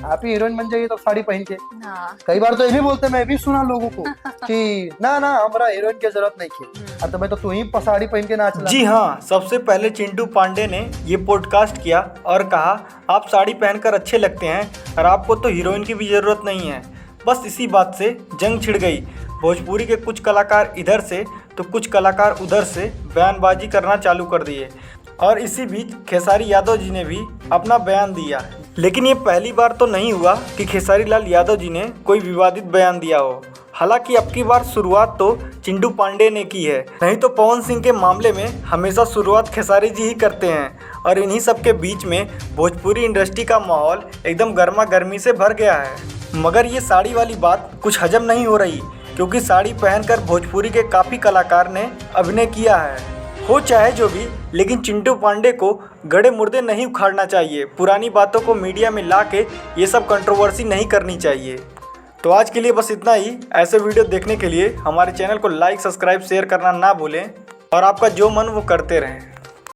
आप ही हीरोइन बन जाइए तो साड़ी पहन के। हाँ। कई बार तो ये भी बोलते, मैं भी सुना लोगों को कि ना ना हमारा हीरोइन की जरूरत नहीं थी, तो मैं तो तू ही साड़ी पहन के नाच ला। जी हाँ, सबसे पहले चिंटू पांडे ने ये पॉडकास्ट किया और कहा आप साड़ी पहनकर अच्छे लगते हैं और आपको तो हीरोइन की भी ज़रूरत नहीं है। बस इसी बात से जंग छिड़ गई। भोजपुरी के कुछ कलाकार इधर से तो कुछ कलाकार उधर से बयानबाजी करना चालू कर दिए और इसी बीच खेसारी यादव जी ने भी अपना बयान दिया। लेकिन ये पहली बार तो नहीं हुआ कि खेसारी लाल यादव जी ने कोई विवादित बयान दिया हो। हालांकि अब की बार शुरुआत तो चिंटू पांडे ने की है, नहीं तो पवन सिंह के मामले में हमेशा शुरुआत खेसारी जी ही करते हैं। और इन्हीं सब के बीच में भोजपुरी इंडस्ट्री का माहौल एकदम गर्मा गर्मी से भर गया है। मगर ये साड़ी वाली बात कुछ हजम नहीं हो रही, क्योंकि साड़ी पहनकर भोजपुरी के काफ़ी कलाकार ने अभिनय किया है। हो चाहे जो भी, लेकिन चिंटू पांडे को गड़े मुर्दे नहीं उखाड़ना चाहिए। पुरानी बातों को मीडिया में ला के ये सब कंट्रोवर्सी नहीं करनी चाहिए। तो आज के लिए बस इतना ही। ऐसे वीडियो देखने के लिए हमारे चैनल को लाइक, सब्सक्राइब, शेयर करना ना भूलें और आपका जो मन वो करते रहें।